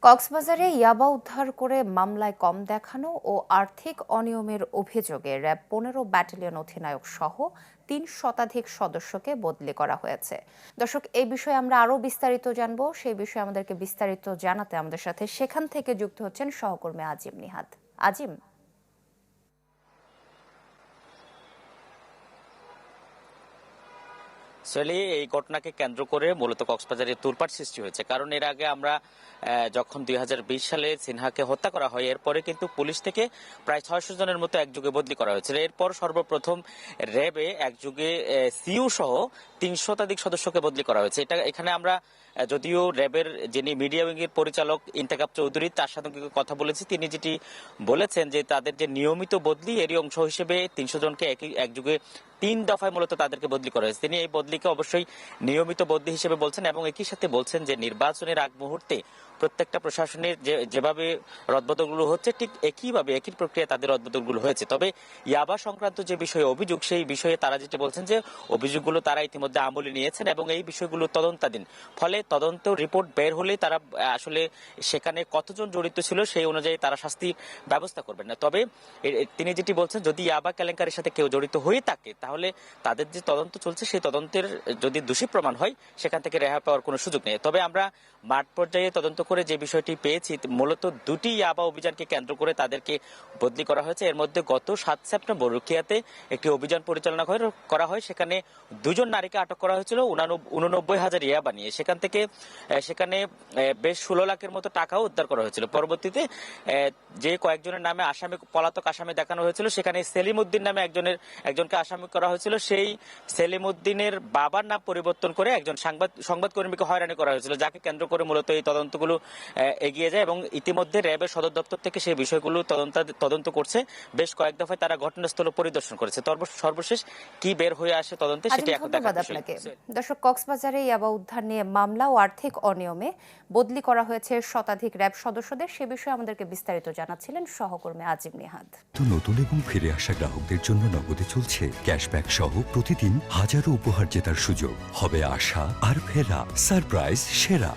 কক্সবাজারে ইয়াবা উদ্ধার করে মামলায় কম দেখানো ও আর্থিক অনিয়মের অভিযোগে র্যাব ১৫ ব্যাটালিয়ন অধিনায়ক সহ ৩ শতাধিক সদস্যকে বদলি করা হয়েছে। দর্শক, এই বিষয়ে আমরা আরও বিস্তারিত জানবো। সেই বিষয়ে আমাদেরকে বিস্তারিত জানাতে আমাদের সাথে সেখান থেকে যুক্ত হচ্ছেন সহকর্মী আজিম নিহাদ। আজিম, আসলে এই ঘটনাকে কেন্দ্র করে মূলত কক্সবাজারে তোলপাড় সৃষ্টি হয়েছে। কারণ এর আগে আমরা যখন ২০২০ সালে সিনহাকে হত্যা করা হয়, এরপরে কিন্তু পুলিশ থেকে প্রায় ৬০০ জনের মতো একযোগে বদলি করা হয়েছিল। এরপর সর্বপ্রথম র্যাবে একযোগে সিইউ সহ ৩ শতাধিক সদস্যকে বদলি করা হয়েছে। এখানে আমরা যদিও র্যাবের যিনি মিডিয়া উইংয়ের পরিচালক ইন্তেখাব চৌধুরী, তার সাথে কথা বলেছি। তিনি যেটি বলেছেন যে তাদের যে নিয়মিত বদলি, এরই অংশ হিসেবে ৩০০ জনকে একযোগে ৩ দফায় মূলত তাদেরকে বদলি করা হয়েছে। তিনি এই বদলিকে অবশ্যই নিয়মিত বদলি হিসেবে বলছেন এবং একই সাথে বলছেন যে নির্বাচনের আগ মুহূর্তে প্রত্যেকটা প্রশাসনের যেভাবে রদবদলগুলো হচ্ছে, ঠিক একইভাবে একই প্রক্রিয়া তাদের রদবদলগুলো হয়েছে। তবে ইয়াবা সংক্রান্ত যে বিষয়ে অভিযোগ, সেই বিষয়ে তারা যেটা বলছেন যে অভিযোগগুলো তারা ইতিমধ্যে আমলে নিয়েছেন এবং এই বিষয়গুলো তদন্তাধীন। ফলে তদন্ত রিপোর্ট বের হলে তারা আসলে সেখানে কতজন জড়িত ছিল সেই অনুযায়ী তারা শাস্তির ব্যবস্থা করবেন না। তবে তিনি যেটি বলছেন, যদি ইয়াবা কেলেঙ্কারির সাথে কেউ জড়িত হয়ে থাকে তাহলে তাদের যে তদন্ত চলছে সেই তদন্তের যদি দোষী প্রমাণ হয় সেখান থেকে রেহাই পাওয়ার কোনো সুযোগ নেই। তবে আমরা মাঠ পর্যায়ে তদন্ত করে যে বিষয়টি পেয়েছি, মূলত দুটি ইয়াবা অভিযানকে কেন্দ্র করে তাদেরকে বদলি করা হয়েছে। এর মধ্যে গত ৭ সেপ্টেম্বর রুকিয়াতে একটি অভিযান পরিচালনা করা হয়। সেখানে ২ জন নারীকে আটক করা হয়েছিল ৮৯,০০০ ইয়াবা নিয়ে। সেখানে বেশ ১৬ লাখের মতো টাকাও উদ্ধার করা হয়েছিল। পরবর্তীতে যে কয়েকজনের নামে পলাতক আসামি দেখানো হয়েছিল, সেখানে সেলিম উদ্দিন নামে একজনকে আসামি করা হয়েছিল। সেই সেলিম উদ্দিনের বাবার নাম পরিবর্তন করে একজন সংবাদকর্মীকে হয়রানি করা হয়েছিল, যাকে কেন্দ্র করে মূলত এই তদন্তগুলো এগিয়ে যায় এবং ইতিমধ্যে র্যাবের সদর দপ্তর থেকে সেই বিষয়গুলো তদন্ত করছে। বেশ কয়েক দফায় তারা ঘটনাস্থল পরিদর্শন করেছে। সর্বশেষ কি বের হয়ে আসে তদন্তে, সেটি এখন দেখার বিষয়। দর্শক, কক্সবাজারে ইয়াবা উদ্ধার নিয়ে মামলা ও আর্থিক অনিয়মে বদলি করা হয়েছে শতাধিক র্যাব সদস্যদের। সে বিষয়ে আমাদেরকে বিস্তারিত জানাচ্ছিলেন সহকর্মী আজিম নিহাদ। নতুন এবং ফিরে আসা গ্রাহকদের জন্য নগদে চলছে ক্যাশব্যাক সহ প্রতিদিন হাজারো উপহার জেতার সুযোগ। হবে আশা আর ফেরা, সারপ্রাইজ সেরা।